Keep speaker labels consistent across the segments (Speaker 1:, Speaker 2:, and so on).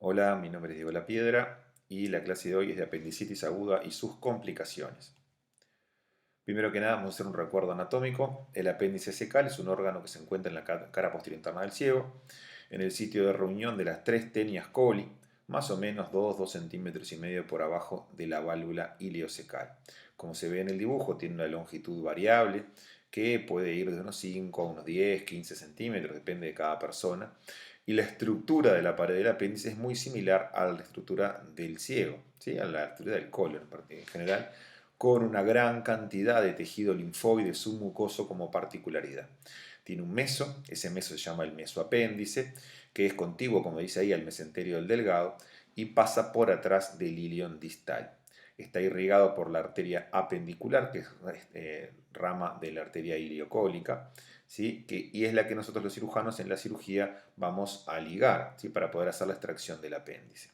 Speaker 1: Hola, mi nombre es Diego La Piedra y la clase de hoy es de apendicitis aguda y sus complicaciones. Primero que nada, vamos a hacer un recuerdo anatómico. El apéndice secal es un órgano que se encuentra en la cara posterior interna del ciego, en el sitio de reunión de las tres tenias coli, más o menos 2 centímetros y medio por abajo de la válvula ileocecal. Como se ve en el dibujo, tiene una longitud variable que puede ir de unos 5 a unos 10, 15 centímetros, depende de cada persona. Y la estructura de la pared del apéndice es muy similar a la estructura del ciego, ¿sí? A la estructura del colon en general, con una gran cantidad de tejido linfoide submucoso como particularidad. Tiene un meso, ese meso se llama el mesoapéndice, que es contiguo, como dice ahí, al mesenterio del delgado y pasa por atrás del ilion distal. Está irrigado por la arteria apendicular, que es rama de la arteria iliocólica, ¿sí? Y es la que nosotros los cirujanos en la cirugía vamos a ligar, ¿sí? Para poder hacer la extracción del apéndice.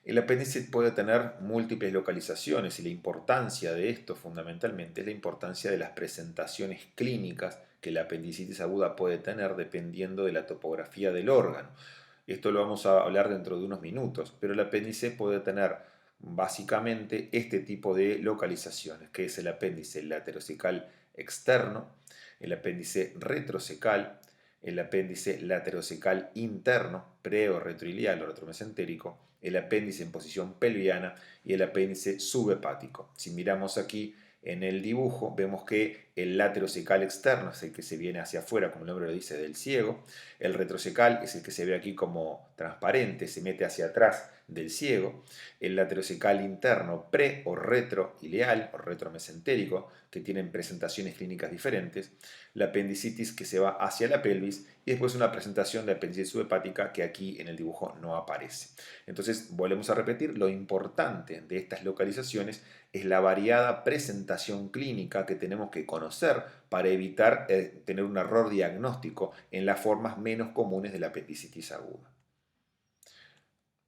Speaker 1: El apéndice puede tener múltiples localizaciones y la importancia de esto fundamentalmente es la importancia de las presentaciones clínicas que la apendicitis aguda puede tener dependiendo de la topografía del órgano. Esto lo vamos a hablar dentro de unos minutos, pero el apéndice puede tener básicamente este tipo de localizaciones, que es el apéndice laterocecal externo, el apéndice retrocecal, el apéndice laterocecal interno, pre o retroilial o retromesentérico, el apéndice en posición pelviana y el apéndice subhepático. Si miramos aquí en el dibujo, vemos que el laterocecal externo es el que se viene hacia afuera, como el nombre lo dice, del ciego. El retrocecal es el que se ve aquí como transparente, se mete hacia atrás del ciego. El laterocecal interno pre o retroileal o retromesentérico, que tienen presentaciones clínicas diferentes. La apendicitis que se va hacia la pelvis y después una presentación de apendicitis subhepática que aquí en el dibujo no aparece. Entonces, volvemos a repetir, lo importante de estas localizaciones es la variada presentación clínica que tenemos que conocer para evitar tener un error diagnóstico en las formas menos comunes de la apendicitis aguda.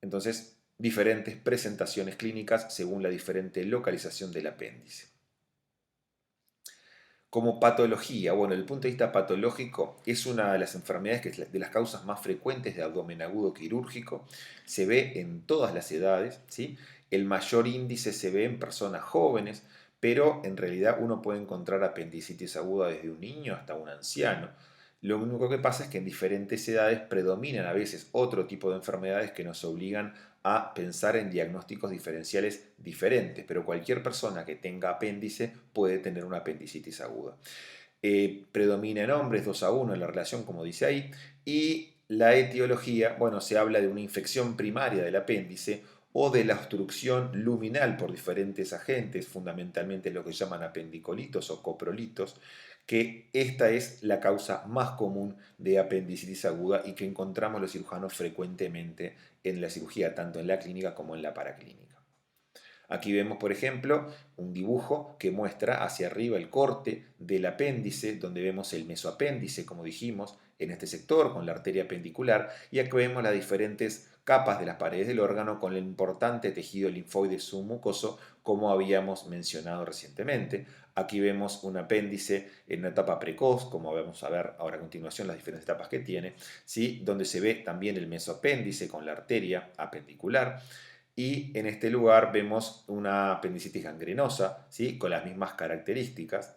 Speaker 1: Entonces, diferentes presentaciones clínicas según la diferente localización del apéndice. Como patología, bueno, desde el punto de vista patológico, es una de las enfermedades que es de las causas más frecuentes de abdomen agudo quirúrgico. Se ve en todas las edades, ¿sí? El mayor índice se ve en personas jóvenes, pero en realidad uno puede encontrar apendicitis aguda desde un niño hasta un anciano. Lo único que pasa es que en diferentes edades predominan a veces otro tipo de enfermedades que nos obligan a pensar en diagnósticos diferenciales diferentes, pero cualquier persona que tenga apéndice puede tener una apendicitis aguda. Predomina en hombres 2-1 en la relación, como dice ahí, y la etiología, bueno, se habla de una infección primaria del apéndice o de la obstrucción luminal por diferentes agentes, fundamentalmente lo que llaman apendicolitos o coprolitos, que esta es la causa más común de apendicitis aguda y que encontramos los cirujanos frecuentemente en la cirugía, tanto en la clínica como en la paraclínica. Aquí vemos, por ejemplo, un dibujo que muestra hacia arriba el corte del apéndice, donde vemos el mesoapéndice, como dijimos, en este sector, con la arteria apendicular, y aquí vemos las diferentes capas de las paredes del órgano con el importante tejido linfoide submucoso, como habíamos mencionado recientemente. Aquí vemos un apéndice en una etapa precoz, como vamos a ver ahora a continuación las diferentes etapas que tiene, ¿sí? Donde se ve también el mesoapéndice con la arteria apendicular. Y en este lugar vemos una apendicitis gangrenosa, ¿sí? Con las mismas características.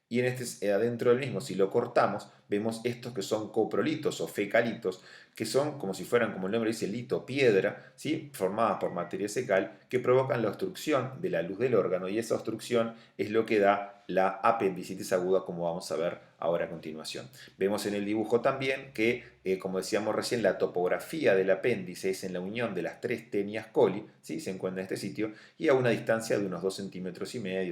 Speaker 1: Y en este, adentro del mismo, si lo cortamos, vemos estos que son coprolitos o fecalitos, que son como si fueran, como el nombre dice, lito, piedra, ¿sí? Formadas por materia fecal, que provocan la obstrucción de la luz del órgano, y esa obstrucción es lo que da la apendicitis aguda, como vamos a ver ahora a continuación. Vemos en el dibujo también que, como decíamos recién, la topografía del apéndice es en la unión de las tres tenias coli, ¿sí? Se encuentra en este sitio, y a una distancia de unos 2,5 centímetros,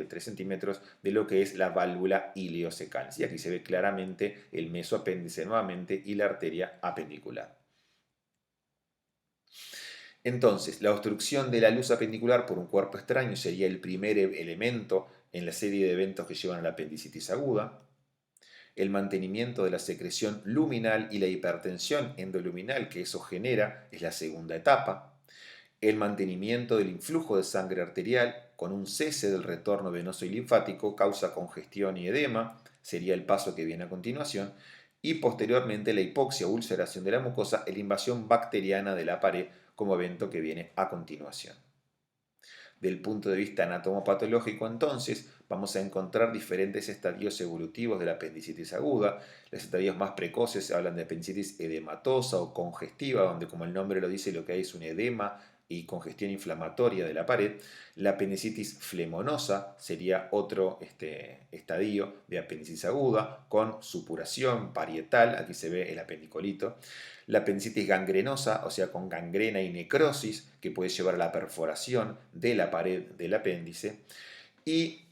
Speaker 1: 3 centímetros de lo que es la válvula ileocecal. ¿Sí? Aquí se ve claramente el mesoapéndice nuevamente y la arteria apendicular. Entonces, la obstrucción de la luz apendicular por un cuerpo extraño sería el primer elemento en la serie de eventos que llevan a la apendicitis aguda. El mantenimiento de la secreción luminal y la hipertensión endoluminal que eso genera es la segunda etapa. El mantenimiento del influjo de sangre arterial con un cese del retorno venoso y linfático causa congestión y edema, sería el paso que viene a continuación. y posteriormente la hipoxia o ulceración de la mucosa y la invasión bacteriana de la pared como evento que viene a continuación. Del punto de vista anatomopatológico, entonces, vamos a encontrar diferentes estadios evolutivos de la apendicitis aguda. Los estadios más precoces hablan de apendicitis edematosa o congestiva, donde, como el nombre lo dice, lo que hay es un edema y congestión inflamatoria de la pared. La apendicitis flemonosa sería otro estadio de apendicitis aguda con supuración parietal, aquí se ve el apendicolito. La apendicitis gangrenosa, o sea, con gangrena y necrosis, que puede llevar a la perforación de la pared del apéndice. Y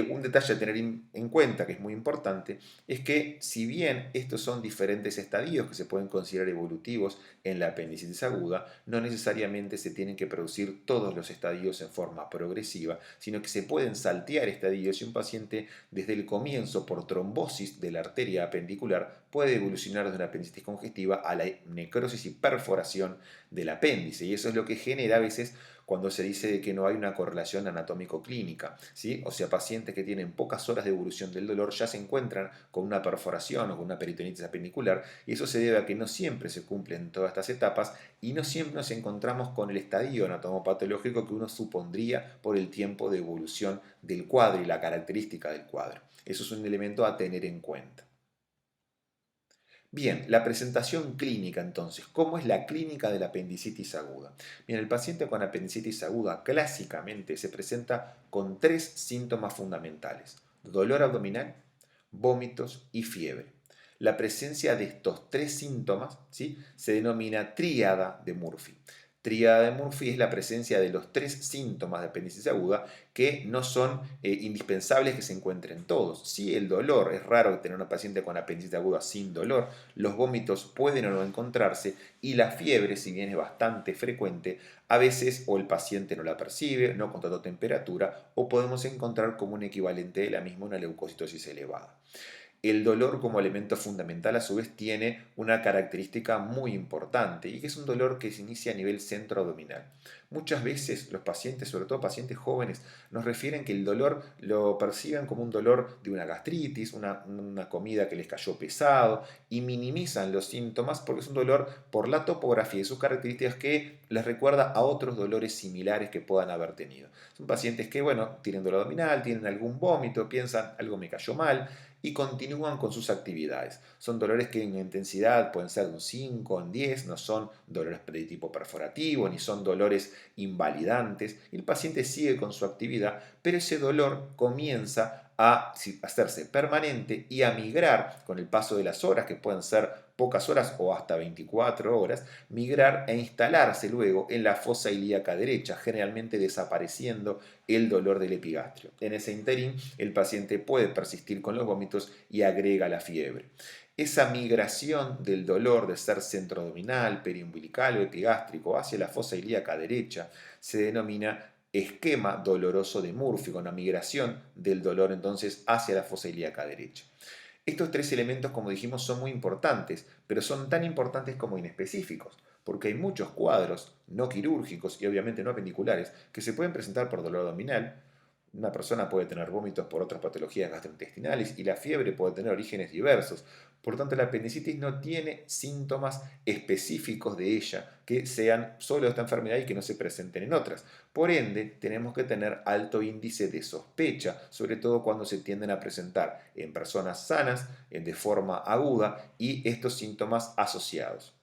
Speaker 1: un detalle a tener en cuenta, que es muy importante, es que si bien estos son diferentes estadios que se pueden considerar evolutivos en la apendicitis aguda, no necesariamente se tienen que producir todos los estadios en forma progresiva, sino que se pueden saltear estadios y un paciente desde el comienzo por trombosis de la arteria apendicular puede evolucionar de una apendicitis congestiva a la necrosis y perforación del apéndice. Y eso es lo que genera a veces cuando se dice de que no hay una correlación anatómico-clínica, ¿sí? O sea, pacientes que tienen pocas horas de evolución del dolor ya se encuentran con una perforación o con una peritonitis apendicular, y eso se debe a que no siempre se cumplen todas estas etapas y no siempre nos encontramos con el estadio anatomopatológico que uno supondría por el tiempo de evolución del cuadro y la característica del cuadro. Eso es un elemento a tener en cuenta. Bien, la presentación clínica entonces. ¿Cómo es la clínica de la apendicitis aguda? Bien, el paciente con apendicitis aguda clásicamente se presenta con tres síntomas fundamentales: dolor abdominal, vómitos y fiebre. La presencia de estos tres síntomas, ¿sí?, se denomina tríada de Murphy. Tríada de Murphy es la presencia de los tres síntomas de apendicitis aguda que no son indispensables que se encuentren todos. Si el dolor, es raro tener una paciente con apendicitis aguda sin dolor, los vómitos pueden o no encontrarse y la fiebre, si bien es bastante frecuente, a veces o el paciente no la percibe, no constató temperatura o podemos encontrar como un equivalente de la misma una leucocitosis elevada. El dolor como elemento fundamental a su vez tiene una característica muy importante y que es un dolor que se inicia a nivel centroabdominal. Muchas veces los pacientes, sobre todo pacientes jóvenes, nos refieren que el dolor lo perciben como un dolor de una gastritis, una comida que les cayó pesado y minimizan los síntomas porque es un dolor por la topografía y sus características que les recuerda a otros dolores similares que puedan haber tenido. Son pacientes que, bueno, tienen dolor abdominal, tienen algún vómito, piensan algo me cayó mal y continúan con sus actividades. Son dolores que en intensidad pueden ser de un 5 en 10, no son dolores de tipo perforativo, ni son dolores invalidantes. El paciente sigue con su actividad, pero ese dolor comienza a hacerse permanente y a migrar con el paso de las horas, que pueden ser pocas horas o hasta 24 horas, migrar e instalarse luego en la fosa ilíaca derecha, generalmente desapareciendo el dolor del epigastrio. En ese interín, el paciente puede persistir con los vómitos y agrega la fiebre. Esa migración del dolor de ser centroabdominal, periumbilical o epigástrico hacia la fosa ilíaca derecha se denomina esquema doloroso de Murphy, con la migración del dolor entonces hacia la fosa ilíaca derecha. Estos tres elementos, como dijimos, son muy importantes, pero son tan importantes como inespecíficos, porque hay muchos cuadros no quirúrgicos y obviamente no apendiculares que se pueden presentar por dolor abdominal. Una persona puede tener vómitos por otras patologías gastrointestinales y la fiebre puede tener orígenes diversos. Por tanto, la apendicitis no tiene síntomas específicos de ella que sean solo de esta enfermedad y que no se presenten en otras. Por ende, tenemos que tener alto índice de sospecha, sobre todo cuando se tienden a presentar en personas sanas, de forma aguda y estos síntomas asociados.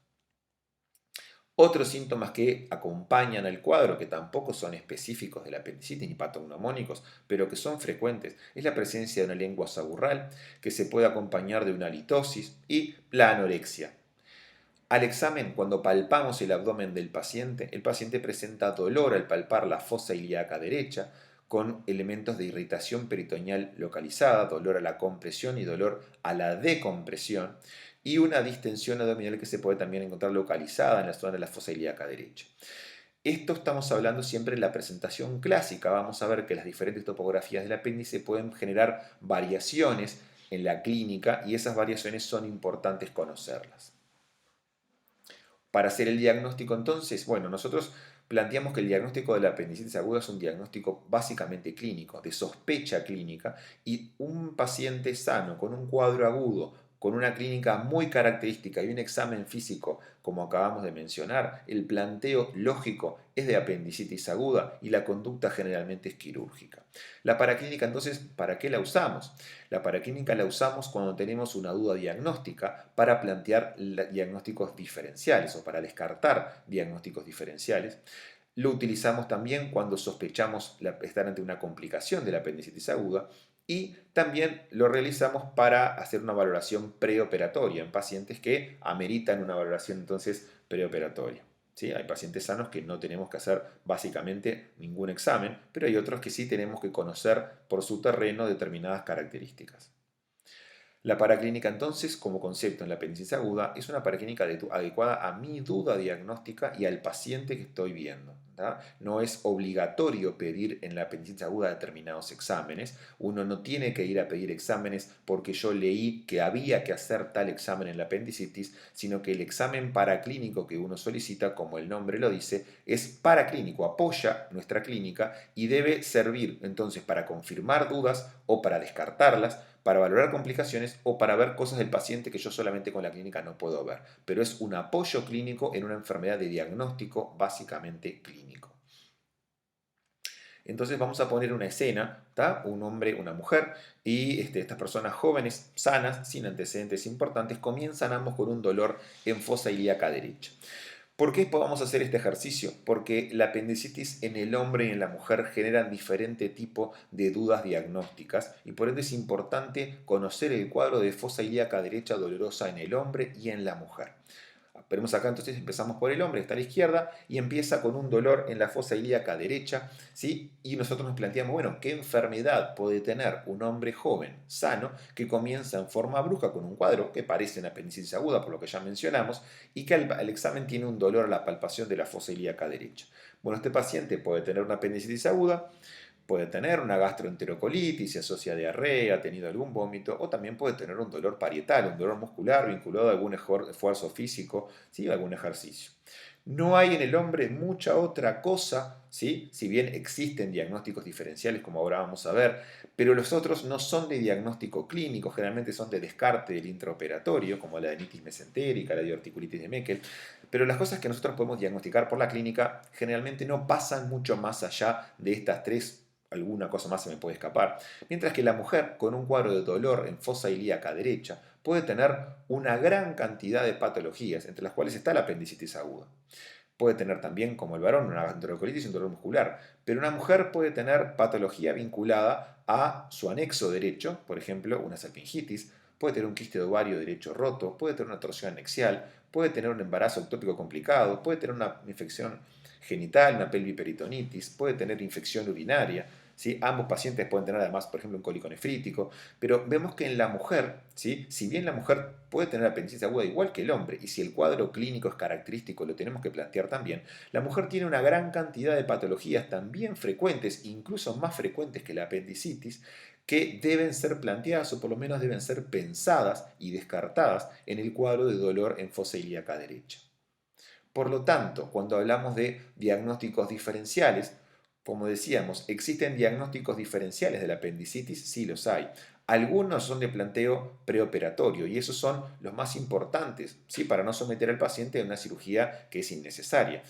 Speaker 1: Otros síntomas que acompañan al cuadro, que tampoco son específicos de la apendicitis ni patognomónicos, pero que son frecuentes, es la presencia de una lengua saburral, que se puede acompañar de una halitosis y la anorexia. Al examen, cuando palpamos el abdomen del paciente, el paciente presenta dolor al palpar la fosa ilíaca derecha, con elementos de irritación peritoneal localizada, dolor a la compresión y dolor a la decompresión, y una distensión abdominal que se puede también encontrar localizada en la zona de la fosa ilíaca derecha. Esto estamos hablando siempre en la presentación clásica. Vamos a ver que las diferentes topografías del apéndice pueden generar variaciones en la clínica y esas variaciones son importantes conocerlas. Para hacer el diagnóstico entonces, bueno, nosotros planteamos que el diagnóstico de la apendicitis aguda es un diagnóstico básicamente clínico, de sospecha clínica, y un paciente sano con un cuadro agudo con una clínica muy característica y un examen físico, como acabamos de mencionar, el planteo lógico es de apendicitis aguda y la conducta generalmente es quirúrgica. La paraclínica, entonces, ¿para qué la usamos? La paraclínica la usamos cuando tenemos una duda diagnóstica para plantear diagnósticos diferenciales o para descartar diagnósticos diferenciales. Lo utilizamos también cuando sospechamos estar ante una complicación de la apendicitis aguda y también lo realizamos para hacer una valoración preoperatoria en pacientes que ameritan una valoración entonces preoperatoria. ¿Sí? Hay pacientes sanos que no tenemos que hacer básicamente ningún examen, pero hay otros que sí tenemos que conocer por su terreno determinadas características. La paraclínica entonces, como concepto en la apendicitis aguda, es una paraclínica adecuada a mi duda diagnóstica y al paciente que estoy viendo. ¿tá? No es obligatorio pedir en la apendicitis aguda determinados exámenes. Uno no tiene que ir a pedir exámenes porque yo leí que había que hacer tal examen en la apendicitis, sino que el examen paraclínico que uno solicita, como el nombre lo dice, es paraclínico, apoya nuestra clínica y debe servir entonces para confirmar dudas o para descartarlas, para valorar complicaciones o para ver cosas del paciente que yo solamente con la clínica no puedo ver. Pero es un apoyo clínico en una enfermedad de diagnóstico básicamente clínico. Entonces vamos a poner una escena, ¿tá? Un hombre, una mujer, y estas personas jóvenes, sanas, sin antecedentes importantes, comienzan ambos con un dolor en fosa ilíaca derecha. ¿Por qué podemos hacer este ejercicio? Porque la apendicitis en el hombre y en la mujer generan diferente tipo de dudas diagnósticas y por ende es importante conocer el cuadro de fosa ilíaca derecha dolorosa en el hombre y en la mujer. Veremos acá entonces empezamos por el hombre, está a la izquierda y empieza con un dolor en la fosa ilíaca derecha, ¿sí? Y nosotros nos planteamos, bueno, ¿qué enfermedad puede tener un hombre joven, sano, que comienza en forma brusca con un cuadro que parece una apendicitis aguda, por lo que ya mencionamos, y que al examen tiene un dolor a la palpación de la fosa ilíaca derecha? Bueno, este paciente puede tener una apendicitis aguda, puede tener una gastroenterocolitis, se asocia a diarrea, ha tenido algún vómito, o también puede tener un dolor parietal, un dolor muscular vinculado a algún esfuerzo físico, ¿sí? Algún ejercicio. No hay en el hombre mucha otra cosa, ¿sí? Si bien existen diagnósticos diferenciales, como ahora vamos a ver, pero los otros no son de diagnóstico clínico, generalmente son de descarte del intraoperatorio, como la adenitis mesentérica, la diverticulitis de Meckel, pero las cosas que nosotros podemos diagnosticar por la clínica generalmente no pasan mucho más allá de estas tres. Alguna cosa más se me puede escapar. Mientras que la mujer con un cuadro de dolor en fosa ilíaca derecha puede tener una gran cantidad de patologías, entre las cuales está la apendicitis aguda. Puede tener también, como el varón, una gastroenterocolitis y un dolor muscular, pero una mujer puede tener patología vinculada a su anexo derecho, por ejemplo, una salpingitis, puede tener un quiste de ovario derecho roto, puede tener una torsión anexial, puede tener un embarazo ectópico complicado, puede tener una infección genital, una pelviperitonitis, puede tener infección urinaria. ¿Sí? Ambos pacientes pueden tener además, por ejemplo, un cólico nefrítico, pero vemos que en la mujer, ¿sí? Si bien la mujer puede tener apendicitis aguda igual que el hombre, y si el cuadro clínico es característico, lo tenemos que plantear también, la mujer tiene una gran cantidad de patologías también frecuentes, incluso más frecuentes que la apendicitis, que deben ser planteadas o por lo menos deben ser pensadas y descartadas en el cuadro de dolor en fosa ilíaca derecha. Por lo tanto, cuando hablamos de diagnósticos diferenciales, como decíamos, ¿existen diagnósticos diferenciales de la apendicitis? Sí los hay. Algunos son de planteo preoperatorio y esos son los más importantes, ¿sí? Para no someter al paciente a una cirugía que es innecesaria.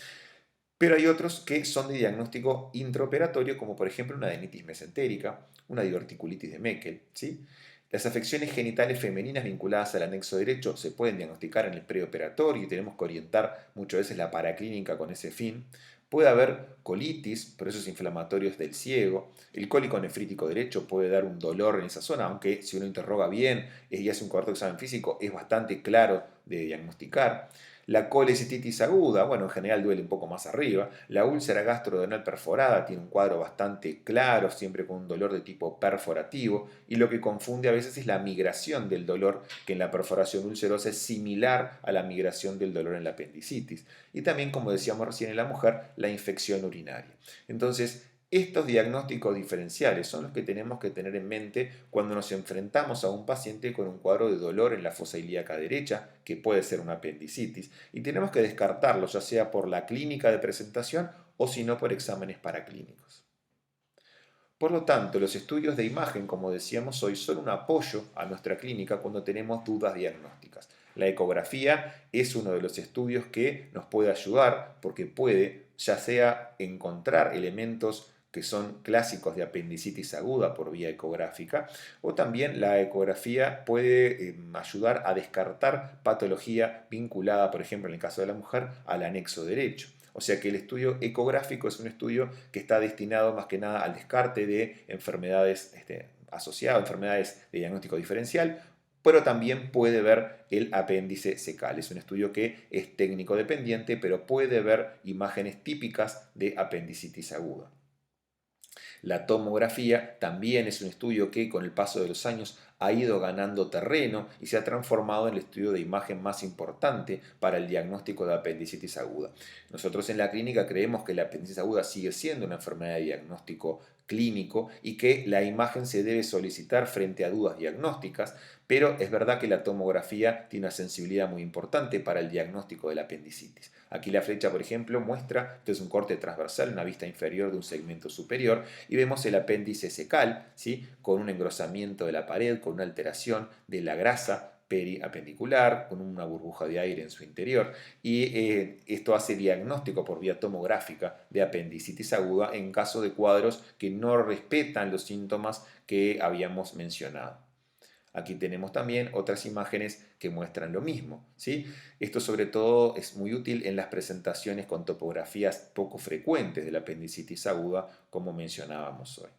Speaker 1: Pero hay otros que son de diagnóstico intraoperatorio, como por ejemplo una adenitis mesentérica, una diverticulitis de Meckel, ¿sí? Las afecciones genitales femeninas vinculadas al anexo derecho se pueden diagnosticar en el preoperatorio y tenemos que orientar muchas veces la paraclínica con ese fin. Puede haber colitis, procesos inflamatorios del ciego. El cólico nefrítico derecho puede dar un dolor en esa zona, aunque si uno interroga bien y hace un correcto examen físico es bastante claro de diagnosticar. La colecistitis aguda, bueno, en general duele un poco más arriba. La úlcera gastrodenal perforada tiene un cuadro bastante claro, siempre con un dolor de tipo perforativo, y lo que confunde a veces es la migración del dolor, que en la perforación ulcerosa es similar a la migración del dolor en la apendicitis. Y también, como decíamos recién en la mujer, la infección urinaria. Entonces, estos diagnósticos diferenciales son los que tenemos que tener en mente cuando nos enfrentamos a un paciente con un cuadro de dolor en la fosa ilíaca derecha, que puede ser una apendicitis, y tenemos que descartarlo ya sea por la clínica de presentación o si no por exámenes paraclínicos. Por lo tanto, los estudios de imagen, como decíamos hoy, son un apoyo a nuestra clínica cuando tenemos dudas diagnósticas. La ecografía es uno de los estudios que nos puede ayudar porque puede ya sea encontrar elementos que son clásicos de apendicitis aguda por vía ecográfica, o también la ecografía puede ayudar a descartar patología vinculada, por ejemplo, en el caso de la mujer, al anexo derecho. O sea que el estudio ecográfico es un estudio que está destinado más que nada al descarte de enfermedades asociadas, enfermedades de diagnóstico diferencial, pero también puede ver el apéndice secal. Es un estudio que es técnico dependiente, pero puede ver imágenes típicas de apendicitis aguda. La tomografía también es un estudio que con el paso de los años ha ido ganando terreno y se ha transformado en el estudio de imagen más importante para el diagnóstico de apendicitis aguda. Nosotros en la clínica creemos que la apendicitis aguda sigue siendo una enfermedad de diagnóstico clínico y que la imagen se debe solicitar frente a dudas diagnósticas, pero es verdad que la tomografía tiene una sensibilidad muy importante para el diagnóstico de la apendicitis. Aquí la flecha, por ejemplo, muestra, esto es un corte transversal, una vista inferior de un segmento superior, y vemos el apéndice secal, ¿sí? Con un engrosamiento de la pared, con una alteración de la grasa periapendicular, con una burbuja de aire en su interior, y esto hace diagnóstico por vía tomográfica de apendicitis aguda en caso de cuadros que no respetan los síntomas que habíamos mencionado. Aquí tenemos también otras imágenes que muestran lo mismo, ¿sí? Esto sobre todo es muy útil en las presentaciones con topografías poco frecuentes de la apendicitis aguda, como mencionábamos hoy.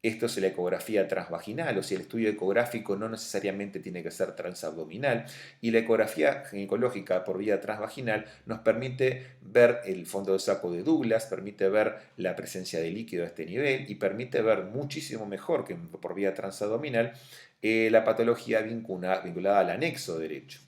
Speaker 1: Esto es la ecografía transvaginal, o sea, el estudio ecográfico no necesariamente tiene que ser transabdominal, y la ecografía ginecológica por vía transvaginal nos permite ver el fondo del saco de Douglas, permite ver la presencia de líquido a este nivel y permite ver muchísimo mejor que por vía transabdominal la patología vinculada al anexo derecho.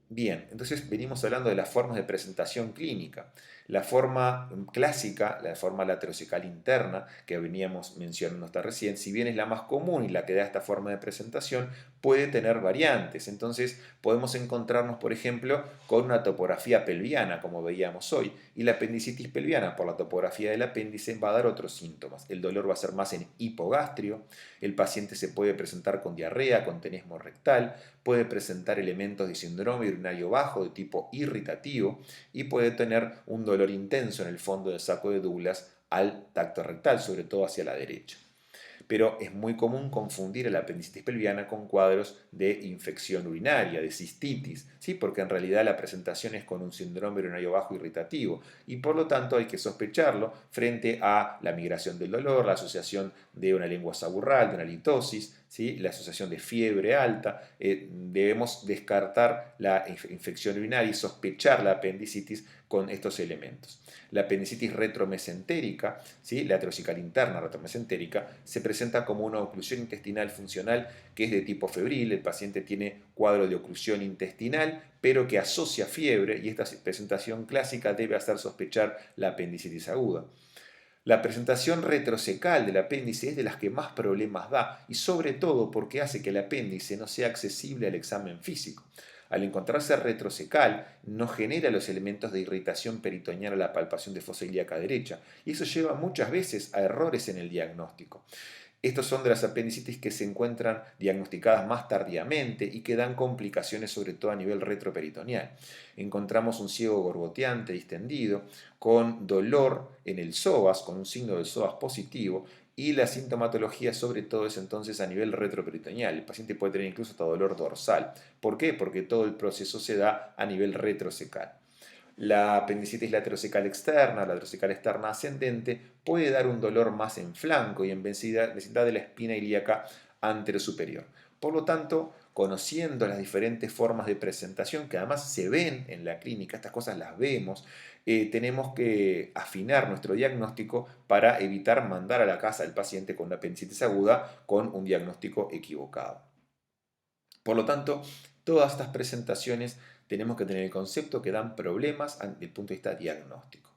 Speaker 1: Bien, entonces venimos hablando de las formas de presentación clínica. La forma clásica, la forma laterocecal interna, que veníamos mencionando hasta recién, si bien es la más común y la que da esta forma de presentación, puede tener variantes. Entonces podemos encontrarnos, por ejemplo, con una topografía pelviana, como veíamos hoy, y la apendicitis pelviana, por la topografía del apéndice, va a dar otros síntomas. El dolor va a ser más en hipogastrio, el paciente se puede presentar con diarrea, con tenesmo rectal, puede presentar elementos de síndrome urinario bajo de tipo irritativo y puede tener un dolor intenso en el fondo del saco de Douglas al tacto rectal, sobre todo hacia la derecha. Pero es muy común confundir la apendicitis pelviana con cuadros de infección urinaria, de cistitis, ¿sí? Porque en realidad la presentación es con un síndrome urinario bajo irritativo y por lo tanto hay que sospecharlo frente a la migración del dolor, la asociación de una lengua saburral, de una litosis, ¿sí? La asociación de fiebre alta. Debemos descartar la infección urinaria y sospechar la apendicitis con estos elementos. La apendicitis retromesentérica, ¿sí? La aterocical interna retromesentérica, se presenta como una oclusión intestinal funcional que es de tipo febril. El paciente tiene cuadro de oclusión intestinal, pero que asocia fiebre y esta presentación clásica debe hacer sospechar la apendicitis aguda. La presentación retrocecal del apéndice es de las que más problemas da y sobre todo porque hace que el apéndice no sea accesible al examen físico. Al encontrarse retrocecal, no genera los elementos de irritación peritoneal a la palpación de fosa ilíaca derecha y eso lleva muchas veces a errores en el diagnóstico. Estos son de las apendicitis que se encuentran diagnosticadas más tardíamente y que dan complicaciones sobre todo a nivel retroperitoneal. Encontramos un ciego gorgoteante distendido con dolor en el psoas, con un signo del psoas positivo, y la sintomatología sobre todo es entonces a nivel retroperitoneal. El paciente puede tener incluso hasta dolor dorsal. ¿Por qué? Porque todo el proceso se da a nivel retrocecal. La apendicitis laterocecal externa, la laterocecal externa ascendente, puede dar un dolor más en flanco y en vecindad de la espina ilíaca anterosuperior. Por lo tanto, conociendo las diferentes formas de presentación que además se ven en la clínica, estas cosas las vemos, tenemos que afinar nuestro diagnóstico para evitar mandar a la casa al paciente con una apendicitis aguda con un diagnóstico equivocado. Por lo tanto, todas estas presentaciones tenemos que tener el concepto que dan problemas desde el punto de vista diagnóstico.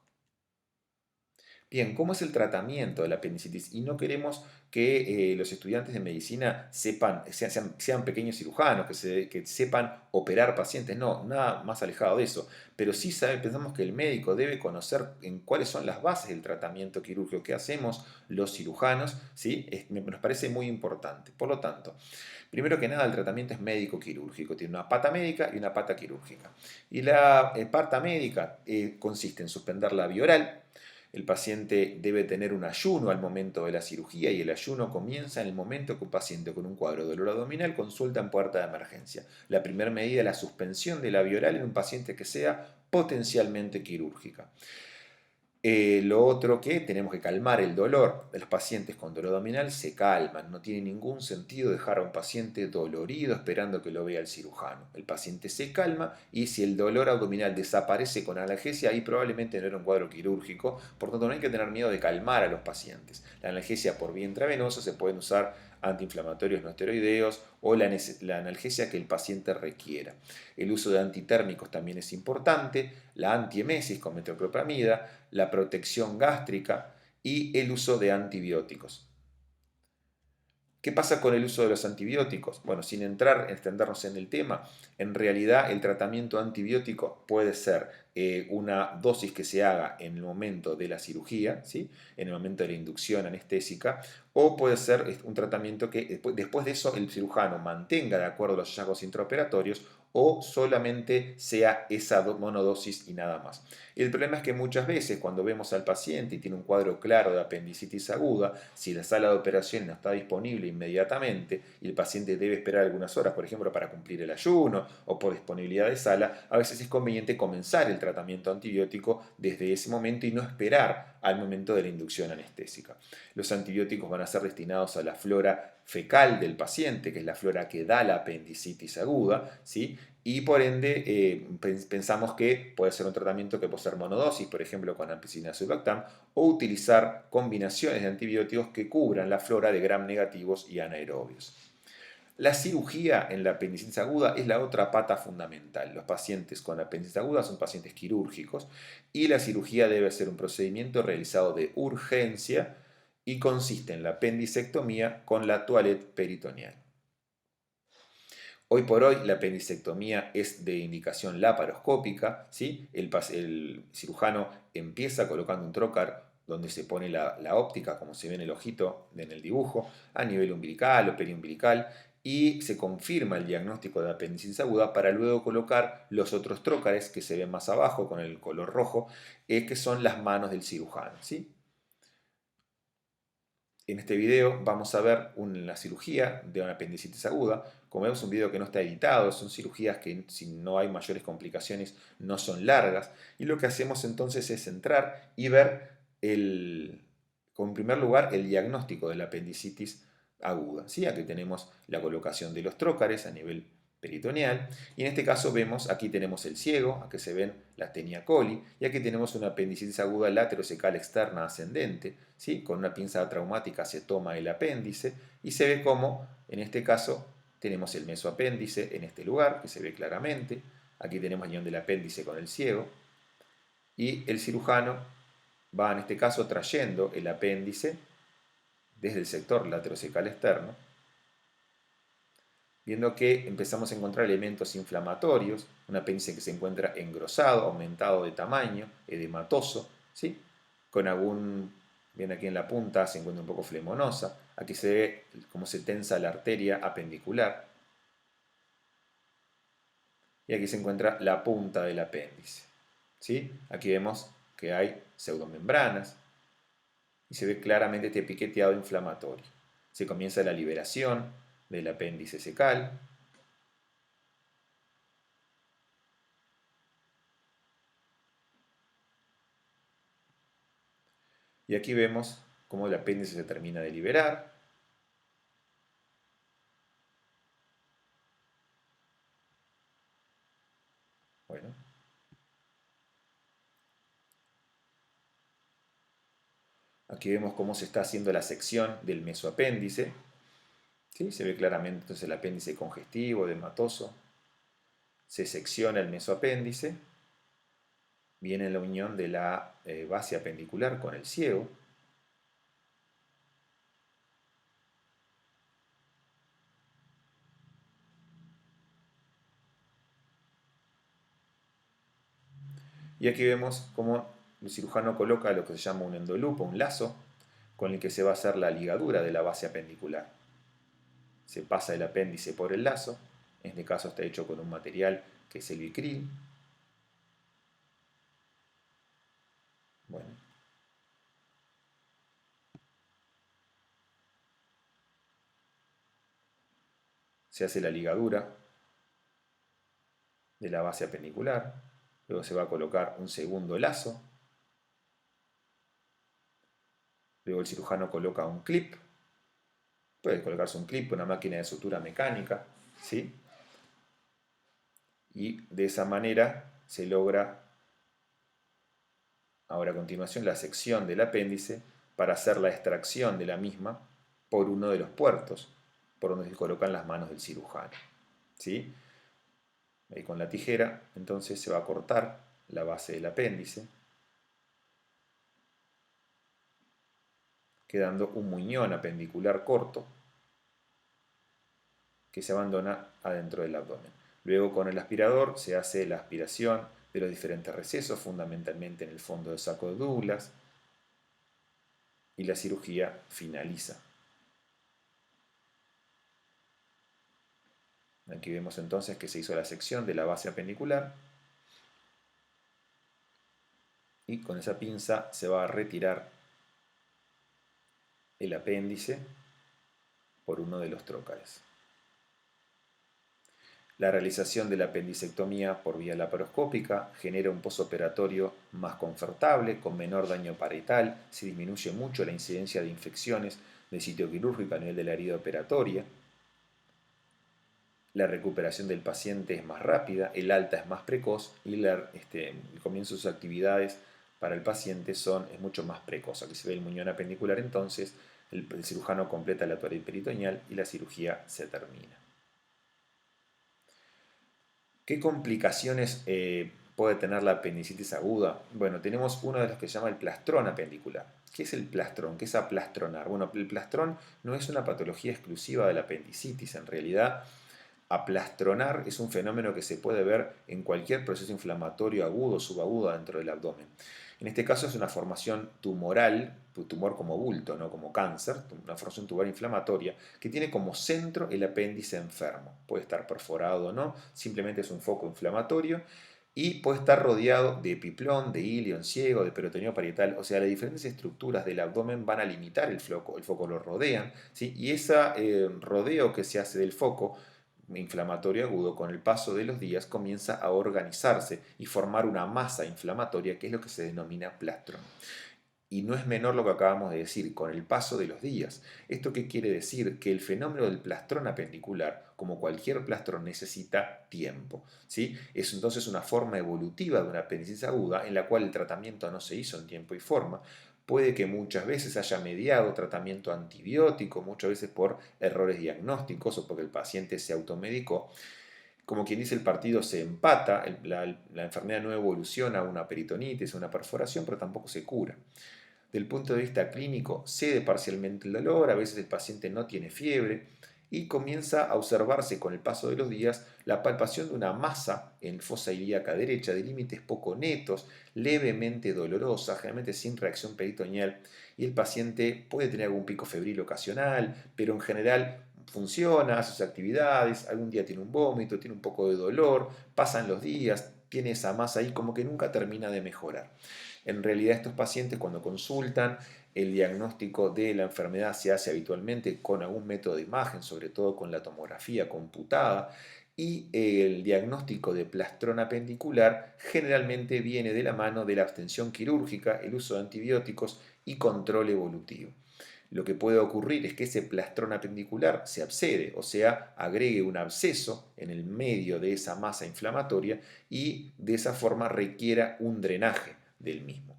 Speaker 1: Bien, ¿cómo es el tratamiento de la apendicitis? Y no queremos que los estudiantes de medicina sean pequeños cirujanos, que sepan operar pacientes, no, nada más alejado de eso. Pero sí pensamos que el médico debe conocer en cuáles son las bases del tratamiento quirúrgico que hacemos los cirujanos, ¿sí? Nos parece muy importante. Por lo tanto, primero que nada, el tratamiento es médico-quirúrgico. Tiene una pata médica y una pata quirúrgica. Y la pata médica consiste en suspender la vía oral. El paciente debe tener un ayuno al momento de la cirugía y el ayuno comienza en el momento que un paciente con un cuadro de dolor abdominal consulta en puerta de emergencia. La primera medida es la suspensión de la vía oral en un paciente que sea potencialmente quirúrgica. Lo otro que tenemos que calmar el dolor. Los pacientes con dolor abdominal se calman. No tiene ningún sentido dejar a un paciente dolorido esperando que lo vea el cirujano. El paciente se calma y si el dolor abdominal desaparece con analgesia, ahí probablemente no era un cuadro quirúrgico. Por tanto, no hay que tener miedo de calmar a los pacientes. La analgesia por vía intravenosa se pueden usar antiinflamatorios no esteroideos o la analgesia que el paciente requiera. El uso de antitérmicos también es importante, la antiemesis con metoclopramida, la protección gástrica y el uso de antibióticos. ¿Qué pasa con el uso de los antibióticos? Bueno, sin extendernos en el tema, en realidad el tratamiento antibiótico puede ser una dosis que se haga en el momento de la cirugía, ¿sí? En el momento de la inducción anestésica, o puede ser un tratamiento que después de eso el cirujano mantenga de acuerdo a los hallazgos intraoperatorios o solamente sea esa monodosis y nada más. El problema es que muchas veces cuando vemos al paciente y tiene un cuadro claro de apendicitis aguda, si la sala de operación no está disponible inmediatamente y el paciente debe esperar algunas horas, por ejemplo, para cumplir el ayuno o por disponibilidad de sala, a veces es conveniente comenzar el tratamiento antibiótico desde ese momento y no esperar al momento de la inducción anestésica. Los antibióticos van a ser destinados a la flora fecal del paciente, que es la flora que da la apendicitis aguda, ¿sí? Y por ende pensamos que puede ser un tratamiento que puede ser monodosis, por ejemplo con ampicilina sulbactam, o utilizar combinaciones de antibióticos que cubran la flora de gram negativos y anaerobios. La cirugía en la apendicitis aguda es la otra pata fundamental. Los pacientes con apendicitis aguda son pacientes quirúrgicos y la cirugía debe ser un procedimiento realizado de urgencia y consiste en la apendicectomía con la toilette peritoneal. Hoy por hoy la apendicectomía es de indicación laparoscópica, ¿sí? El cirujano empieza colocando un trocar donde se pone la óptica, como se ve en el ojito en el dibujo, a nivel umbilical o periumbilical, y se confirma el diagnóstico de apendicitis aguda para luego colocar los otros trócares que se ven más abajo con el color rojo, que son las manos del cirujano, ¿sí? En este video vamos a ver la cirugía de una apendicitis aguda. Como vemos, un video que no está editado, son cirugías que si no hay mayores complicaciones no son largas. Y lo que hacemos entonces es entrar y ver, en primer lugar, el diagnóstico de la apendicitis aguda. ¿Sí? Aquí tenemos la colocación de los trócares a nivel peritoneal y en este caso vemos, aquí tenemos el ciego, aquí se ven la tenia coli y aquí tenemos una apendicitis aguda laterocecal externa ascendente, ¿sí? Con una pinza traumática se toma el apéndice y se ve como en este caso tenemos el mesoapéndice en este lugar que se ve claramente, aquí tenemos unión del apéndice con el ciego y el cirujano va en este caso trayendo el apéndice desde el sector laterocecal externo, viendo que empezamos a encontrar elementos inflamatorios, un apéndice que se encuentra engrosado, aumentado de tamaño, edematoso, ¿sí? Con bien aquí en la punta se encuentra un poco flemonosa, aquí se ve cómo se tensa la arteria apendicular, y aquí se encuentra la punta del apéndice, ¿sí? Aquí vemos que hay pseudomembranas, y se ve claramente este piqueteado inflamatorio. Se comienza la liberación del apéndice secal, y aquí vemos cómo el apéndice se termina de liberar. Bueno, aquí vemos cómo se está haciendo la sección del mesoapéndice. ¿Sí? Se ve claramente entonces el apéndice congestivo, edematoso. Se secciona el mesoapéndice. viene la unión de la base apendicular con el ciego. Y aquí vemos cómo el cirujano coloca lo que se llama un endolupo, un lazo, con el que se va a hacer la ligadura de la base apendicular. Se pasa el apéndice por el lazo, en este caso está hecho con un material que es el bicril. Bueno, se hace la ligadura de la base apendicular, luego se va a colocar un segundo lazo, luego el cirujano coloca un clip, puede colocarse un clip con una máquina de sutura mecánica, ¿sí? Y de esa manera se logra, ahora a continuación, la sección del apéndice para hacer la extracción de la misma por uno de los puertos, por donde se colocan las manos del cirujano, ¿sí? Ahí con la tijera, entonces se va a cortar la base del apéndice, quedando un muñón apendicular corto que se abandona adentro del abdomen. Luego con el aspirador se hace la aspiración de los diferentes recesos, fundamentalmente en el fondo del saco de Douglas, y la cirugía finaliza. Aquí vemos entonces que se hizo la sección de la base apendicular y con esa pinza se va a retirar el apéndice por uno de los trócares. La realización de la apendicectomía por vía laparoscópica genera un posoperatorio más confortable, con menor daño parietal, se disminuye mucho la incidencia de infecciones del sitio quirúrgico a nivel de la herida operatoria, la recuperación del paciente es más rápida, el alta es más precoz y el comienzo de sus actividades para el paciente es mucho más precoz. Aquí se ve el muñón apendicular, entonces el cirujano completa la toral peritoneal y la cirugía se termina. ¿Qué complicaciones puede tener la apendicitis aguda? Bueno, tenemos uno de los que se llama el plastrón apendicular. ¿Qué es el plastrón? ¿Qué es aplastronar? Bueno, el plastrón no es una patología exclusiva de la apendicitis. En realidad, aplastronar es un fenómeno que se puede ver en cualquier proceso inflamatorio agudo o subagudo dentro del abdomen. En este caso es una formación tumoral, tumor como bulto, no como cáncer, una formación tumoral inflamatoria que tiene como centro el apéndice enfermo. Puede estar perforado o no, simplemente es un foco inflamatorio y puede estar rodeado de epiplón, de ilion ciego, de peritoneo parietal, o sea, las diferentes estructuras del abdomen van a limitar el foco lo rodean, ¿sí? Y ese rodeo que se hace del foco inflamatorio agudo, con el paso de los días comienza a organizarse y formar una masa inflamatoria que es lo que se denomina plastrón. Y no es menor lo que acabamos de decir, con el paso de los días. ¿Esto qué quiere decir? Que el fenómeno del plastrón apendicular, como cualquier plastrón, necesita tiempo, ¿sí? Es entonces una forma evolutiva de una apendicitis aguda en la cual el tratamiento no se hizo en tiempo y forma. Puede que muchas veces haya mediado tratamiento antibiótico, muchas veces por errores diagnósticos o porque el paciente se automedicó. Como quien dice, el partido se empata, la enfermedad no evoluciona a una peritonitis, a una perforación, pero tampoco se cura. Del punto de vista clínico, cede parcialmente el dolor, a veces el paciente no tiene fiebre y comienza a observarse con el paso de los días la palpación de una masa en fosa ilíaca derecha de límites poco netos, levemente dolorosa, generalmente sin reacción peritoneal, y el paciente puede tener algún pico febril ocasional, pero en general funciona, hace sus actividades, algún día tiene un vómito, tiene un poco de dolor, pasan los días, tiene esa masa ahí como que nunca termina de mejorar. En realidad estos pacientes cuando consultan, el diagnóstico de la enfermedad se hace habitualmente con algún método de imagen, sobre todo con la tomografía computada, y el diagnóstico de plastrón apendicular generalmente viene de la mano de la abstención quirúrgica, el uso de antibióticos y control evolutivo. Lo que puede ocurrir es que ese plastrón apendicular se abscede, o sea, agregue un absceso en el medio de esa masa inflamatoria y de esa forma requiera un drenaje del mismo.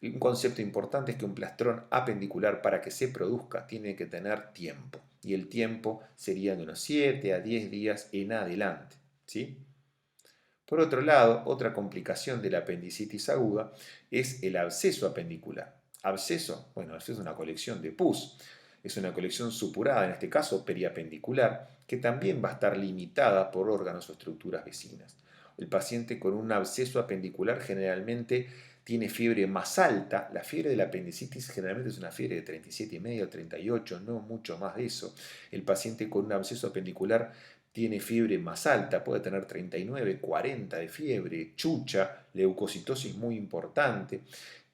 Speaker 1: Un concepto importante es que un plastrón apendicular para que se produzca tiene que tener tiempo y el tiempo sería de unos 7 a 10 días en adelante, ¿sí? Por otro lado, otra complicación de la apendicitis aguda es el absceso apendicular. Absceso, bueno, absceso es una colección de pus. Es una colección supurada, en este caso periapendicular, que también va a estar limitada por órganos o estructuras vecinas. El paciente con un absceso apendicular generalmente tiene fiebre más alta. La fiebre de la apendicitis generalmente es una fiebre de 37,5 o 38, no mucho más de eso. El paciente con un absceso apendicular tiene fiebre más alta, puede tener 39, 40 de fiebre, chucha, leucocitosis muy importante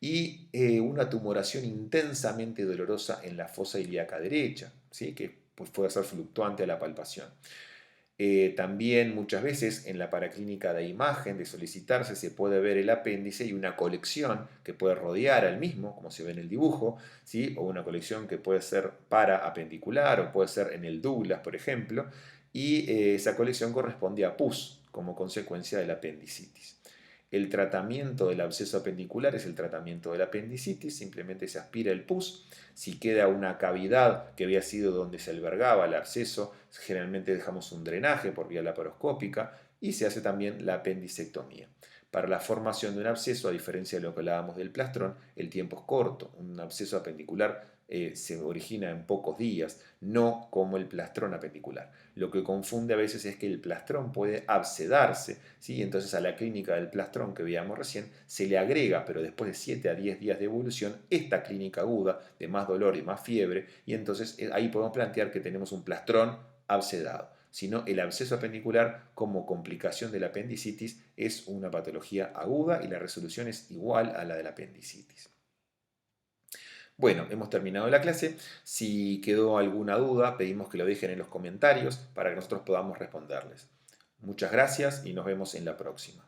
Speaker 1: y una tumoración intensamente dolorosa en la fosa ilíaca derecha, ¿sí? Que pues, puede ser fluctuante a la palpación. También muchas veces en la paraclínica de imagen de solicitarse se puede ver el apéndice y una colección que puede rodear al mismo, como se ve en el dibujo, ¿sí? O una colección que puede ser paraapendicular o puede ser en el Douglas, por ejemplo, y esa colección corresponde a pus como consecuencia de la apendicitis. El tratamiento del absceso apendicular es el tratamiento de la apendicitis, simplemente se aspira el pus. Si queda una cavidad que había sido donde se albergaba el absceso, generalmente dejamos un drenaje por vía laparoscópica y se hace también la apendicectomía. Para la formación de un absceso, a diferencia de lo que hablábamos del plastrón, el tiempo es corto. Un absceso apendicular se origina en pocos días, no como el plastrón apendicular. Lo que confunde a veces es que el plastrón puede abscedarse, ¿sí? Entonces a la clínica del plastrón que veíamos recién se le agrega, pero después de 7 a 10 días de evolución, esta clínica aguda de más dolor y más fiebre, y entonces ahí podemos plantear que tenemos un plastrón abscedado. Sino el absceso apendicular como complicación de la apendicitis es una patología aguda y la resolución es igual a la de la apendicitis. Bueno, hemos terminado la clase. Si quedó alguna duda, pedimos que lo dejen en los comentarios para que nosotros podamos responderles. Muchas gracias y nos vemos en la próxima.